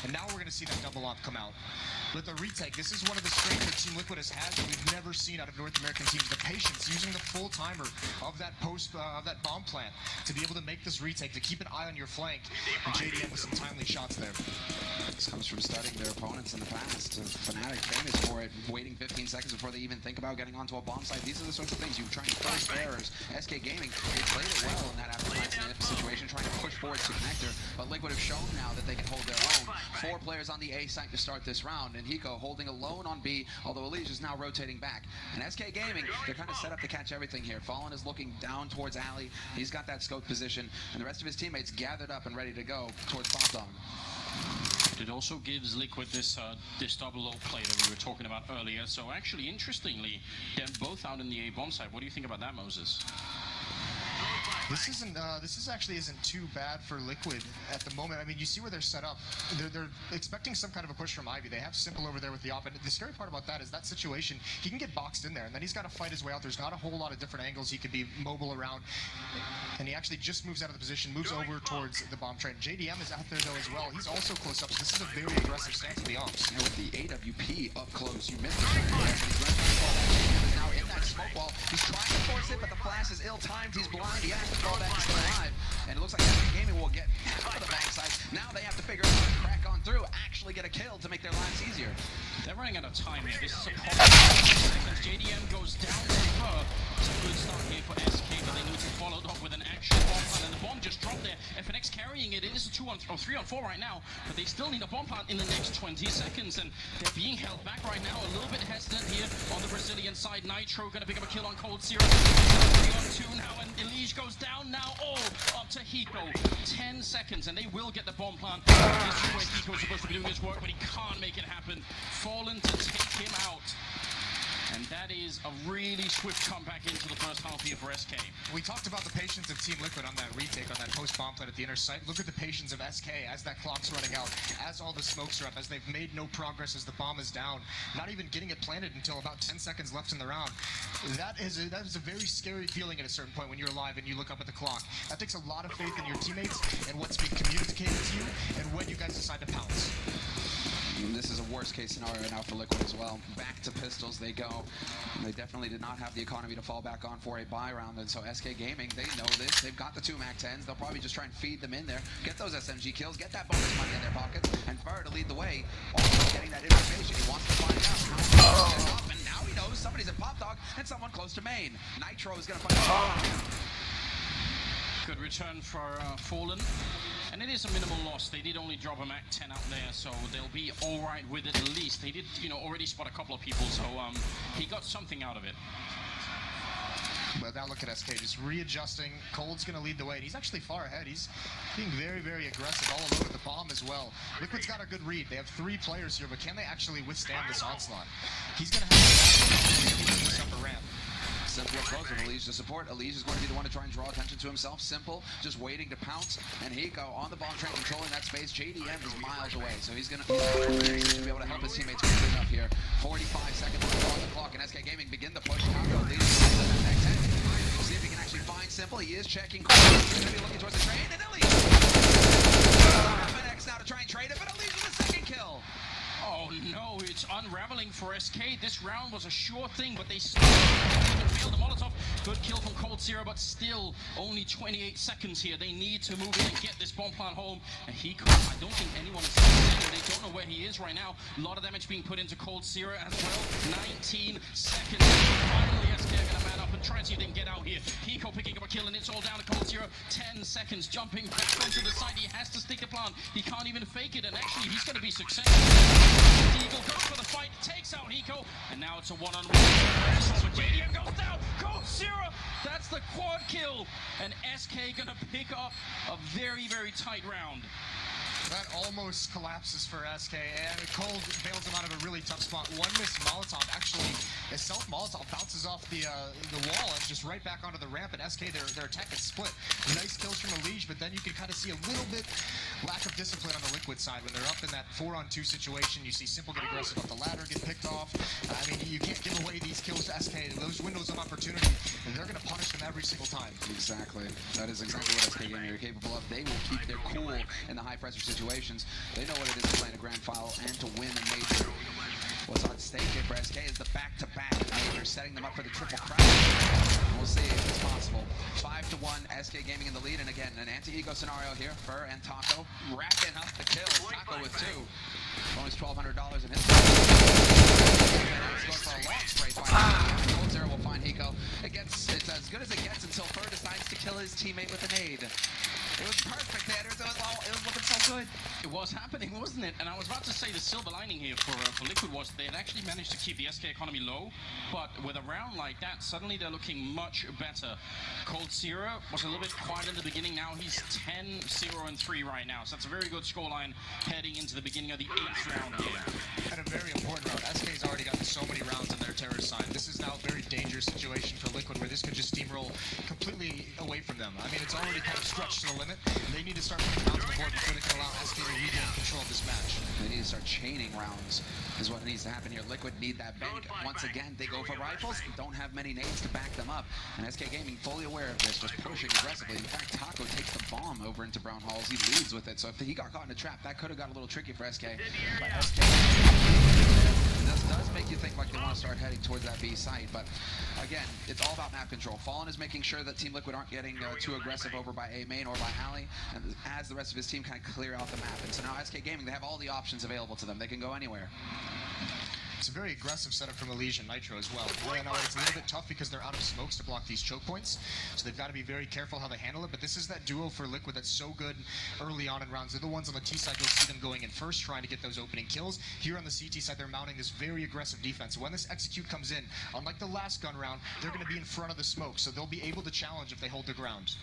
And now we're going to see that double off come out. But the retake, this is one of the strengths that Team Liquid has had that we've never seen out of North American teams. The patience, using the full timer of that bomb plant to be able to make this retake, to keep an eye on your flank. And JDM with some timely shots there. This comes from studying their opponents in the past. Fnatic famous for it, waiting 15 seconds before they even think about getting onto a bomb site. These are the sorts of things you try and force errors. SK Gaming, they played it well in that aftermath situation, trying to push forward to connector. But Liquid have shown now that they can hold their own. 4 players on the A site to start this round, and Hiko holding alone on B, although Elige is now rotating back. And SK Gaming, they're kind of set up to catch everything here. Fallen is looking down towards Ali. He's got that scope position, and the rest of his teammates gathered up and ready to go towards Pop Dog. It also gives Liquid this double low play that we were talking about earlier. So actually, interestingly, they're both out in the A bomb site. What do you think about that, Moses? This actually isn't too bad for Liquid at the moment. I mean, you see where they're set up. They're expecting some kind of a push from Ivy. They have Simple over there with the op. And the scary part about that is that situation, he can get boxed in there, and then he's got to fight his way out. There's not a whole lot of different angles he could be mobile around. And he actually just moves out of the position, moves over towards the bomb train. JDM is out there, though, as well. He's also close up, so this is a very aggressive stance of the ops. And with the AWP up close, you missed the shot there, but he's running the ball. JDM is now in that smoke wall. He's trying to force it, but the flash is ill-timed. He's blind. He has to throw that. He's still alive. And it looks like SK Gaming will get half of the backside. Now they have to figure out how to crack on through, actually get a kill to make their lives easier. They're running out of time here. This is a problem. JDM goes down deeper. It's a good start here for SK, but they need to follow it up with an actual bomb plant. And the bomb just dropped there. FNX carrying it. It is a 3-on-4 right now, but they still need a bomb plant in the next 20 seconds. And they're being held back right now. A little bit hesitant here on the Brazilian side. Nitro going to pick up a kill on coldzera. 3-on-2 now, and Elige goes down now. All up to Hiko. 10 seconds, and they will get the bomb plant. This is where Hiko is supposed to be doing his work, but he can't make it happen. Fallen to take him out. And that is a really swift comeback into the first half here for SK. We talked about the patience of Team Liquid on that retake, on that post-bomb plant at the inner site. Look at the patience of SK as that clock's running out, as all the smokes are up, as they've made no progress as the bomb is down, not even getting it planted until about 10 seconds left in the round. That is a very scary feeling at a certain point when you're alive and you look up at the clock. That takes a lot of faith in your teammates and what's being communicated to you and when you guys decide to pounce. This is a worst case scenario now for Liquid as well. Back to pistols they go. They definitely did not have the economy to fall back on for a buy round, and so SK Gaming, they know this. They've got the 2 MAC-10s. They'll probably just try and feed them in there, get those SMG kills, get that bonus money in their pockets, and Fur to lead the way. Also getting that information. He wants to find out. And now he knows somebody's at Pop Dog and someone close to main. Nitro is going to find out. Good return for Fallen. And it is a minimal loss. They did only drop a MAC-10 out there, so they'll be all right with it at least. They did, already spot a couple of people, so he got something out of it. But now look at SK just readjusting. Cold's going to lead the way. And he's actually far ahead. He's being very, very aggressive all alone with the bomb as well. Liquid's got a good read. They have 3 players here, but can they actually withstand this onslaught? He's going to have to this upper ramp. Simple approach with Elige to support. Elige is going to be the one to try and draw attention to himself. Simple, just waiting to pounce. And Hiko on the bomb train, controlling that space. JDM is miles away, so he's going to be able to help his teammates quickly enough here. 45 seconds on the clock, and SK Gaming begin the push. Taco leads the next 10. We'll see if he can actually find Simple. He is checking. He's going to be looking towards the train, and Elige. FNX now to try and trade it, but Elige with the second kill. Oh no, it's unraveling for SK. This round was a sure thing, but they still failed the Molotov. Good kill from coldzera, but still only 28 seconds here. They need to move in and get this bomb plant home. And Hiko, I don't think anyone is seeing him. They don't know where he is right now. A lot of damage being put into coldzera as well. 19 seconds. Finally, SK are gonna man up and try and see if they can get out here. Hiko picking up a kill, and it's all down to coldzera. 10 seconds, jumping back onto the side. He has to stick the plant. He can't even fake it, and actually he's gonna be successful. Eagle goes for the fight, takes out Hiko, and now it's a one-on-one. JDM goes down, coldzera, that's the quad kill, and SK gonna pick up a very, very tight round. That almost collapses for SK, and Cold bails him out of a really tough spot. One missed Molotov, actually, a self-Molotov bounces off the wall and just right back onto the ramp, and SK, their attack is split. Nice kills from Elige, but then you can kind of see a little bit lack of discipline on the Liquid side. When they're up in that 4-on-2 situation, you see Simple get aggressive up the ladder, get picked off. I mean, you can't give away these kills to SK. Those windows of opportunity, and they're going to punish them every single time. Exactly. That is exactly what SK Gaming are capable of. They will keep their cool in the high-pressure situation. situations. They know what it is to play in a grand final and to win a major. What's on stake here for SK is the back-to-back major, setting them up for the triple crown. We'll see if it's possible. 5-1, SK Gaming in the lead, and again, an anti-ego scenario here. Fur and Taco racking up the kills. Taco with 2. Bonus $1,200 in his He's going for a long spray fight. Cold Zero will find Hiko. It's as good as it gets until Fur decides to kill his teammate with a nade. It was perfect, Anders. It was looking so good. It was happening, wasn't it? And I was about to say the silver lining here for Liquid was they had actually managed to keep the SK economy low, but with a round like that, suddenly they're looking much better. Cold Zero was a little bit quiet in the beginning. Now he's 10-0-3 right now, so that's a very good scoreline heading into the beginning of the 8th round here. And a very important round. SK's already got so many rounds on their terror sign. This is now a very dangerous situation for Liquid, where this could just steamroll completely away from them. I mean, it's already kind of stretched to the limit. They need to start putting rounds on the board before they can allow SK to regain control of this match. They need to start chaining rounds is what needs to happen here. Liquid need that bank. Once again, they go for rifles, don't have many nades to back them up. And SK Gaming, fully aware of this, was pushing aggressively. In fact, Taco takes the bomb over into Brown Halls. He leads with it, so if he got caught in a trap, that could have got a little tricky for SK. But SK, this does make you think like they want to start heading towards that B site, but again, it's all about map control. Fallen is making sure that Team Liquid aren't getting too aggressive over by A main or by alley, and as the rest of his team kind of clear out the map. And so now SK Gaming, they have all the options available to them. They can go anywhere. It's a very aggressive setup from Elysian Nitro as well. Now it's a little bit tough because they're out of smokes to block these choke points, so they've got to be very careful how they handle it. But this is that duo for Liquid that's so good early on in rounds. They're the ones on the T side, you'll see them going in first, trying to get those opening kills. Here on the CT side, they're mounting this very aggressive defense. So when this execute comes in, unlike the last gun round, they're going to be in front of the smoke, so they'll be able to challenge if they hold their ground.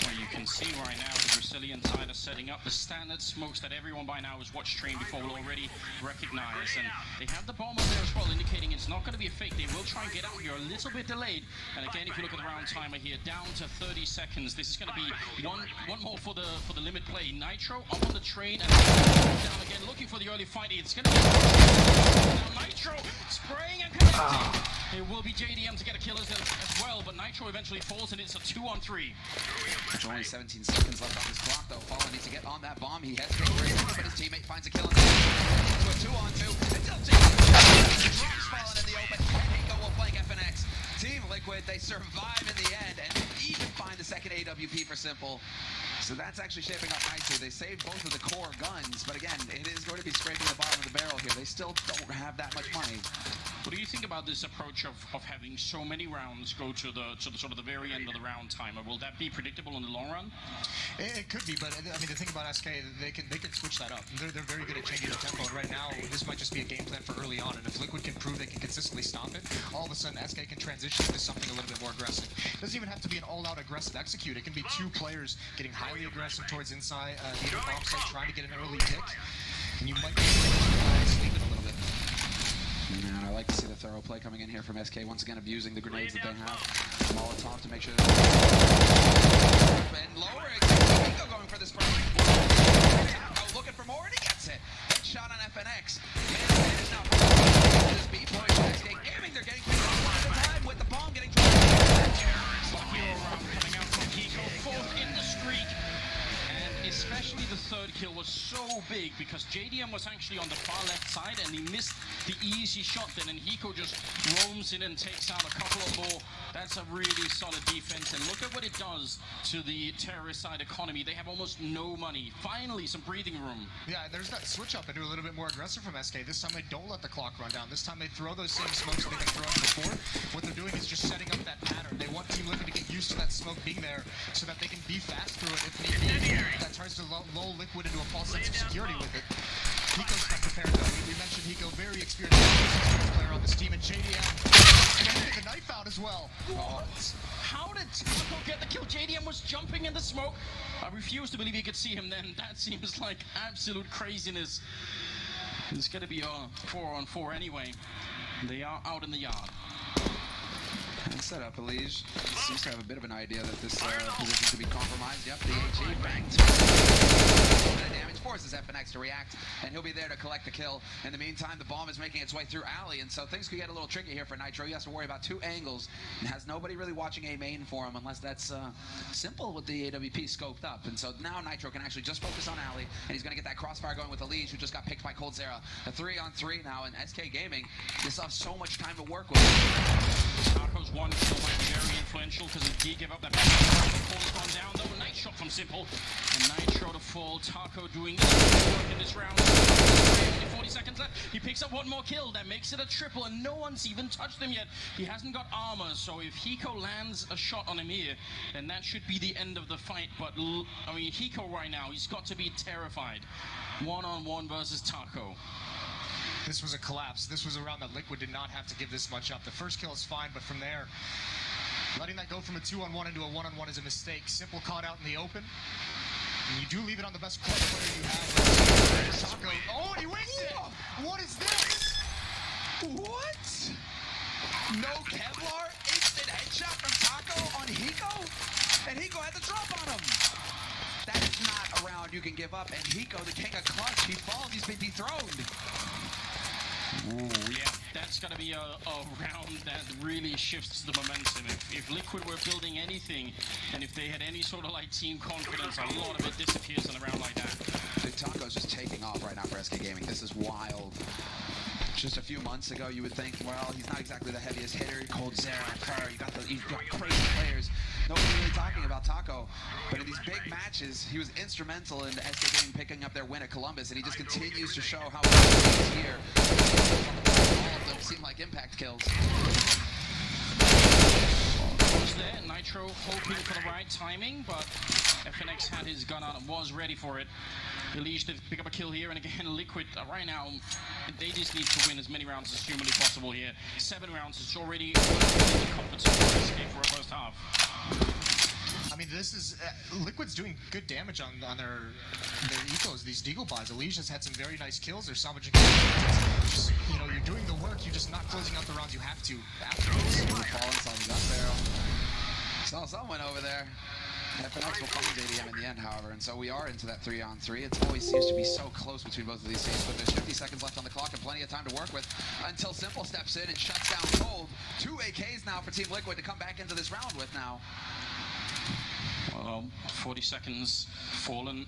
Well, you can see right now the Brazilian side are setting up the standard smokes that everyone by now has watched Train before will already recognize. And they have the bomb up there as well, indicating it's not going to be a fake. They will try and get out here a little bit delayed. And again, if you look at the round timer here, down to 30 seconds. This is going to be one more for the limit play. Nitro up on the train and down again, looking for the early fight. It's going to be now Nitro spraying and connecting. It will be JDM to get a kill as well, but Nitro eventually falls and it's a 2-on-3. There's only 17 seconds left on this clock, though. Fallen needs to get on that bomb. He hesitates for a second, but his teammate finds a kill. To a 2-on-2 until JDM drops Fallen in the open, and Hiko will flank FNX. Team Liquid, they survive in the end and even find the second AWP for Simple. So that's actually shaping up nicely. They saved both of the core guns, but again, it is going to be scraping the bottom of the barrel here. They still don't have that much money. What do you think about this approach of having so many rounds go to the sort of the very end of the round timer? Will that be predictable in the long run? It could be, but I mean, the thing about SK, they can switch that up. They're very good at changing the tempo, and right now, this might just be a game plan for early on, and if Liquid can prove they can consistently stop it, all of a sudden SK can transition into something a little bit more aggressive. It doesn't even have to be an all-out aggressive execute. It can be two players getting highly aggressive towards inside the bomb site, trying to get an early pick, and you might be sleeping a little bit. And I like to see the thorough play coming in here from SK, once again abusing the grenades that they have. Molotov to make sure that and lowering. Hiko going for this first. Looking for more, and he gets it. Headshot on FNX. Man is now this B push. SK Gaming, they're getting picked off one at a time with the bomb getting Hero round coming out from Hiko, 4th in the streak. Especially the third kill was so big because JDM was actually on the far left side and he missed the easy shot then, and Hiko just roams in and takes out a couple of more. That's a really solid defense, and look at what it does to the terrorist side economy. They have almost no money. Finally, some breathing room. Yeah, there's that switch up and do a little bit more aggressive from SK. This time they don't let the clock run down. This time they throw those same smokes that they've been throwing before. What they're doing is just setting up that pattern. They want Team Liquid to get used to that smoke being there so that they can be fast through it if need be. That tries to lull Liquid into a false sense of security with it. Hiko's not prepared though. We mentioned Hiko, very experienced player on this team, and JDM getting the knife out as well. What? How did Taco get the kill? JDM was jumping in the smoke. I refuse to believe you could see him then. That seems like absolute craziness. It's gonna be a 4-on-4 anyway. They are out in the yard. And set up Elige. Seems to have a bit of an idea that this position could be compromised. Yep, the HE banged. A little bit of damage forces FNX to react, and he'll be there to collect the kill. In the meantime, the bomb is making its way through Alley, and so things could get a little tricky here for Nitro. He has to worry about 2 angles, and has nobody really watching A main for him, unless that's simple with the AWP scoped up. And so now Nitro can actually just focus on Alley, and he's going to get that crossfire going with Elige, who just got picked by coldzera. A 3-on-3 now, and SK Gaming just have so much time to work with. Taco's 1 kill might be very influential because he did give up that back. Fall's gone down though. Nice shot from Simple. And Nitro to fall. Taco doing work in this round. 40 seconds left. He picks up 1 more kill. That makes it a triple, and no one's even touched him yet. He hasn't got armor, so if Hiko lands a shot on him here, then that should be the end of the fight. But I mean, Hiko right now, he's got to be terrified. 1-on-1 versus Taco. This was a collapse. This was a round that Liquid did not have to give this much up. The first kill is fine, but from there, letting that go from a 2-on-1 into a 1-on-1 is a mistake. Simple caught out in the open. And you do leave it on the best player you have. Taco. Oh, and he wins it! What is this? What? No Kevlar, instant headshot from Taco on Hiko, and Hiko had the drop on him. That is not a round you can give up, and Hiko, the king of clutch, he falls, he's been dethroned. Ooh, yeah, that's going to be a round that really shifts the momentum. If Liquid were building anything, and if they had any sort of like team confidence, a lot of it disappears in a round like that. Big Taco's just taking off right now for SK Gaming. This is wild. Just a few months ago, you would think, well, he's not exactly the heaviest hitter. coldzera, Fur, you've got crazy players. Nobody's really talking about Taco. But in these big matches, he was instrumental in SK Gaming picking up their win at Columbus, and he just continues to show how well he's here. All of them seem like impact kills. Was there, Nitro hoping for the right timing, but FNX had his gun out and was ready for it. Elige did pick up a kill here, and again, Liquid right now, they just need to win as many rounds as humanly possible here. 7 rounds is already competent for SK for a first half. I mean, this is Liquid's doing good damage on their ecos, these deagle buys. Elige has had some very nice kills. They're salvaging. Just, you know, you're doing the work. You're just not closing out the rounds you have to afterwards. Fallen saw the gun barrel. Saw someone over there. FNX will find JDM in the end, however, and so we are into that 3-on-3. It always seems to be so close between both of these teams, but there's 50 seconds left on the clock and plenty of time to work with until Simple steps in and shuts down Cold. 2 AKs now for Team Liquid to come back into this round with now. Well, 40 seconds, Fallen.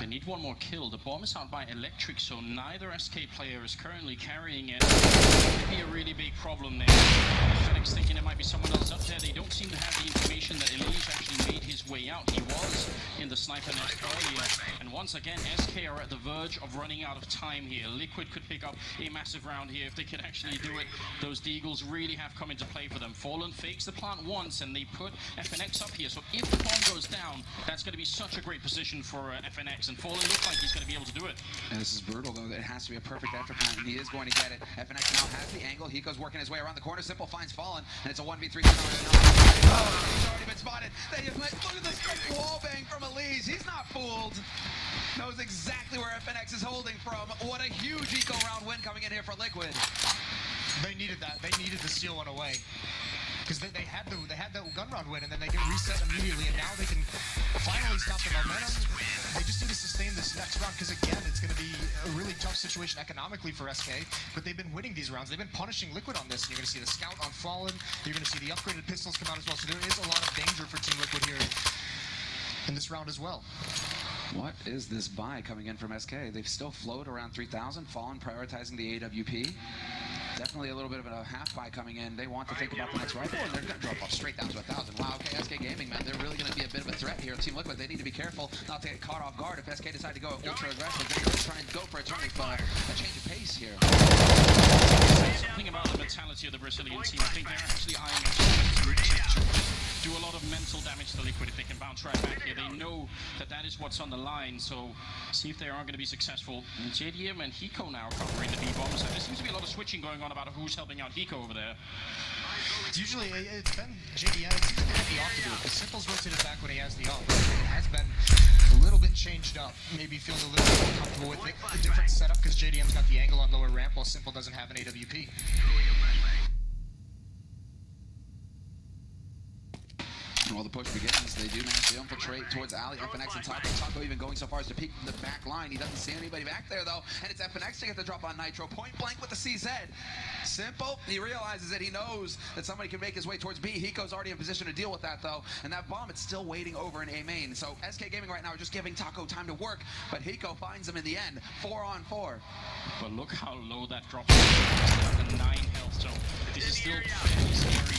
They need 1 more kill. The bomb is out by Electric, so neither SK player is currently carrying it. That could be a really big problem there. FNX thinking there might be someone else up there. They don't seem to have the information that Elige actually made his way out. He was in the sniper nest earlier. And once again, SK are at the verge of running out of time here. Liquid could pick up a massive round here if they could actually do it. Those Deagles really have come into play for them. Fallen fakes the plant once, and they put FNX up here. So if the bomb goes down, that's going to be such a great position for FNX. And Fallen looks like he's going to be able to do it. And this is brutal, though. It has to be a perfect effort plan, and he is going to get it. FNX now has the angle. Hiko's working his way around the corner. Simple finds Fallen, and it's a 1v3 scenario now. Oh, he's already been spotted. Look at this great wall bang from Elige. He's not fooled. Knows exactly where FNX is holding from. What a huge eco round win coming in here for Liquid. They needed that. They needed to steal one away. Because they had the gun round win, and then they get reset immediately, and now they can finally stop the momentum. They just need to sustain this next round, because again, it's going to be a really tough situation economically for SK, but they've been winning these rounds. They've been punishing Liquid on this, and you're going to see the Scout on Fallen, you're going to see the upgraded pistols come out as well, so there is a lot of danger for Team Liquid here in this round as well. What is this buy coming in from SK? They've still floated around 3,000, Fallen prioritizing the AWP. Definitely a little bit of a half buy coming in. They want to think about the next rifle, and they're going to drop off straight down to 1,000. Wow, okay, SK Gaming, man, they're really going to be a bit of a threat here. Team Liquid, they need to be careful not to get caught off guard. If SK decide to go ultra aggressive, they're going to try and go for a change of pace here. Something about the mentality of the Brazilian team. I think they're actually eyeing to do a lot of mental damage to Liquid if they can bounce right back here. They know that that is what's on the line, so see if they are going to be successful. And JDM and Hiko now covering the B-bombs. There seems to be a lot of switching going on about who's helping out Hiko over there. It's usually, it's been JDM, it seems to have the off to do it, because Simple's rotated back when he has the off. It has been a little bit changed up, maybe feels a little bit more comfortable with it. A different setup, because JDM's got the angle on lower. ramp while Simple doesn't have an AWP. And while the push begins, they do manage to infiltrate towards Ali, FNX, and Taco. Taco even going so far as to peek the back line. He doesn't see anybody back there, though, and it's FNX to get the drop on Nitro. Point blank with the CZ. Simple. He realizes it. He knows that somebody can make his way towards B. Hiko's already in position to deal with that, though, and that bomb, it's still waiting over in A main. So SK Gaming right now are just giving Taco time to work, but Hiko finds him in the end. 4-on-4. But look how low that drops. The 9 health, so this is still fairly scary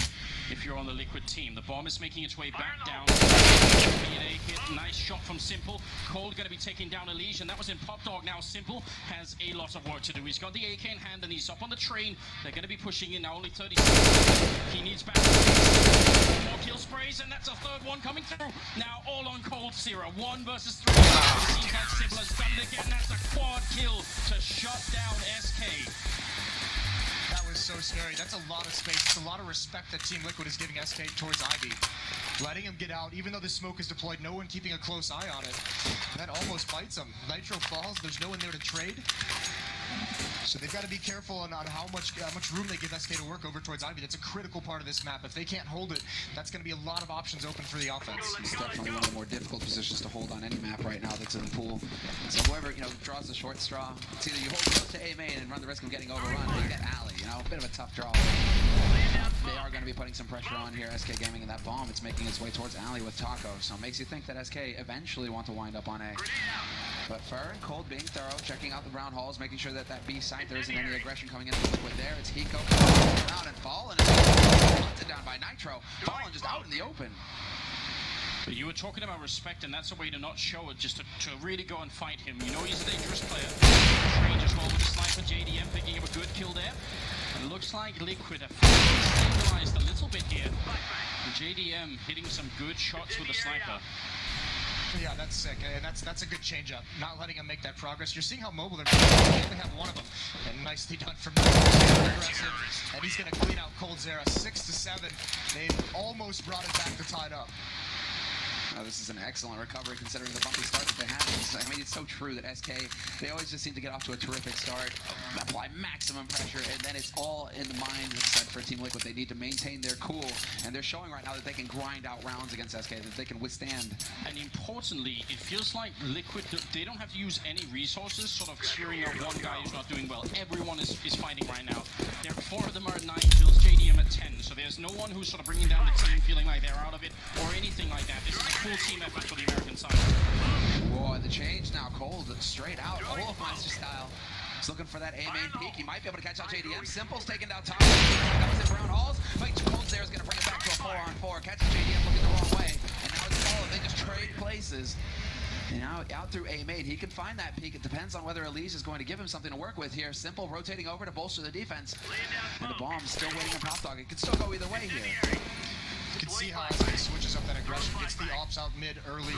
if you're on the Liquid team. The bomb is making its way back down. B&A hit, nice shot from Simple. Cold gonna be taking down Elige, and that was in Pop Dog. Now Simple has a lot of work to do. He's got the AK in hand and he's up on the train. They're gonna be pushing in now, only 30 seconds. He needs back. More kill sprays, and that's a third one coming through. Now all on Cold Zero. 1 versus 3. It seems like Simple has done it again. That's a quad kill to shut down SK. That was so scary. That's a lot of space. It's a lot of respect that Team Liquid is giving SK towards Ivy. Letting him get out, even though the smoke is deployed, no one keeping a close eye on it. That almost bites him. Nitro falls, there's no one there to trade. So they've got to be careful on how much room they give SK to work over towards Ivy. That's a critical part of this map. If they can't hold it, that's going to be a lot of options open for the offense. It's definitely one of the more difficult positions to hold on any map right now that's in the pool. So whoever, draws the short straw, it's either you hold close to A main and run the risk of getting overrun, or you get Ali, a bit of a tough draw. They are going to be putting some pressure on here, SK Gaming, and that bomb, it's making its way towards Ali with Taco. So it makes you think that SK eventually want to wind up on A. But Fur and Cold being thorough, checking out the brown halls, making sure that B site there isn't any aggression coming in the Liquid there. It's Hiko around and Fallen is hunted down by Nitro. Fallen just out in the open. But you were talking about respect, and that's a way to not show it, just to really go and fight him. You know he's a dangerous player. Range as well with the sniper. JDM picking up a good kill there. And it looks like Liquid have stabilized a little bit here. And JDM hitting some good shots with the sniper. Yeah, that's sick, and that's a good change-up. Not letting him make that progress. You're seeing how mobile they're making. They only have one of them, and nicely done from aggressive. And he's going to clean out Cold Zera. 6-7. They've almost brought it back to tied up. This is an excellent recovery considering the bumpy start that they had. It's so true that SK, they always just seem to get off to a terrific start, apply maximum pressure, and then it's all in the mind set for Team Liquid. They need to maintain their cool, and they're showing right now that they can grind out rounds against SK, that they can withstand. And importantly, it feels like Liquid, they don't have to use any resources, sort of cheering out one guy who's not doing well. Everyone is fighting right now. 4 of them are at 9 kills, JDM at 10, so there's no one who's sort of bringing down the team feeling like they're out of it, or anything like that. This is a full team effort for the American side. Whoa, the change now, Cold, straight out, Olofmeister style. He's looking for that A main peak. He might be able to catch out JDM. Simple's taking down top. That was in brown halls. But Cold Zera's going to bring it back to a 4-on-4. Catches JDM looking the wrong way. And now it's Fallen. They just trade places. And now out through A main, he can find that peak. It depends on whether Elise is going to give him something to work with here. Simple rotating over to bolster the defense. And the bomb's still waiting on Pop Dog. It could still go either way here. You can see how he switches up that aggression, gets the ops out mid early,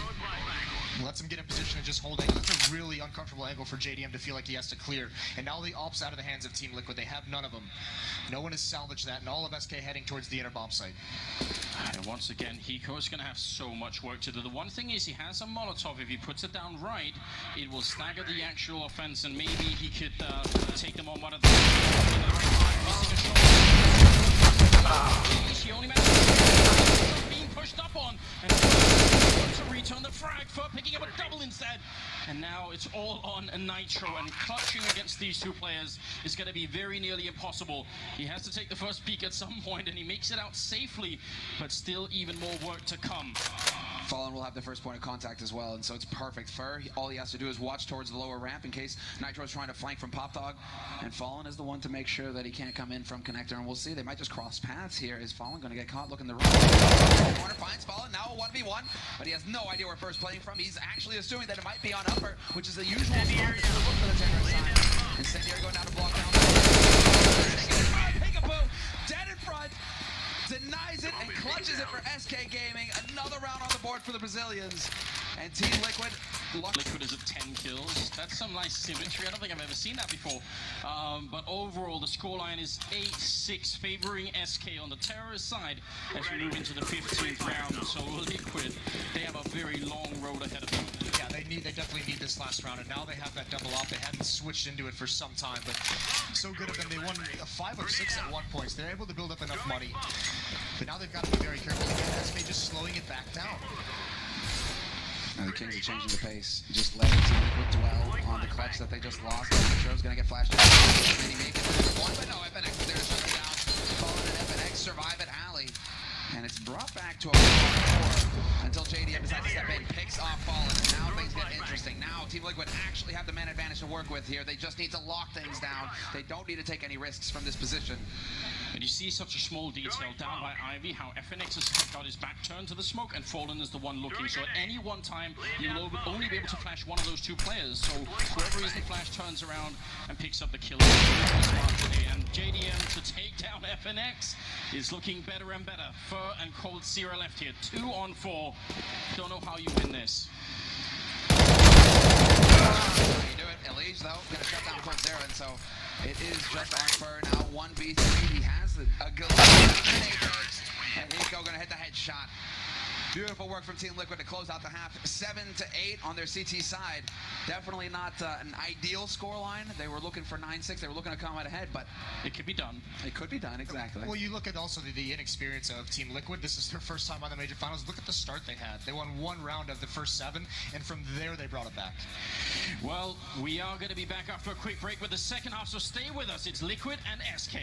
lets him get in position and just hold angle. That's a really uncomfortable angle for JDM to feel like he has to clear. And now the ops out of the hands of Team Liquid. They have none of them. No one has salvaged that, and all of SK heading towards the inner bomb site. And once again, Hiko is going to have so much work to do. The one thing is he has a Molotov. If he puts it down right, it will stagger the actual offense, and maybe he could take them on one of the... He only managed being pushed up on, and to return the frag for picking up a double instead. And now it's all on a Nitro, and clutching against these two players is going to be very nearly impossible. He has to take the first peek at some point, and he makes it out safely, but still even more work to come. Fallen will have the first point of contact as well, and so it's perfect. Fur, all he has to do is watch towards the lower ramp in case Nitro is trying to flank from Pop Dog, and Fallen is the one to make sure that he can't come in from Connector, and we'll see. They might just cross paths here. Is Fallen going to get caught looking the right? Corner finds Fallen, now a 1v1, but he has no idea where Fur's playing from. He's actually assuming that it might be on upper, which is the usual spot to look for the Terror side. Incendiary going down to block down. Peekaboo, dead in front. Denies it and clutches it for SK Gaming. Another round on the board for the Brazilians. And Team Liquid. Liquid is at 10 kills. That's some nice symmetry. I don't think I've ever seen that before. But overall, the scoreline is 8-6, favoring SK on the terrorist side as we move into the 15th round. So Liquid, they have a very long road ahead of them. Yeah, they definitely need this last round, and now they have that double up. They hadn't switched into it for some time, but so good of them. They won 5 of 6 at 1 point. So they're able to build up enough money, but now they've got to be very careful. Again, SK just slowing it back down. Now the Kings are changing the pace. Just letting Team Liquid dwell on the clutch that they just lost. Show's gonna get flashed out. Maybe make it to one, but no, FNX is there to shut it down. Fallen and FNX survive at Alley. And it's brought back to a 4 until JDM decides to step in, picks off Fallen. Now things get interesting. Now Team Liquid actually have the man advantage to work with here. They just need to lock things down. They don't need to take any risks from this position. And you see such a small detail down by Ivy, how FNX has got his back turned to the smoke and Fallen is the one looking. So at any one time, you'll only be able to flash one of those 2 players. So whoever is the flash turns around and picks up the kill. And JDM to take down FNX is looking better and better. Fur and Cold Zero left here. 2 on 4. Don't know how you win this. How you do it? Elige, though, gonna shut down Cold Zero, and so it is just on Fur now. 1v3. He has a good and Hiko gonna hit the headshot. Beautiful work from Team Liquid to close out the half. 7-8 on their CT side. Definitely not an ideal scoreline. They were looking for 9-6. They were looking to come out ahead, but it could be done. It could be done, exactly. Well, you look at also the inexperience of Team Liquid. This is their first time on the major finals. Look at the start they had. They won 1 round of the first 7, and from there they brought it back. Well, we are going to be back after a quick break with the second half, so stay with us. It's Liquid and SK.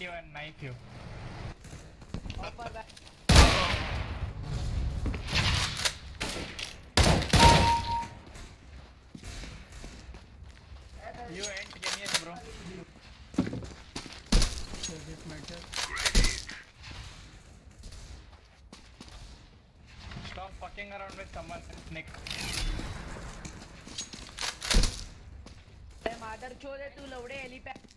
you and knife you. Upper back. You ain't genius, bro. Stop fucking around with someone, Nick. मादर चोद है तू लवड़े helipad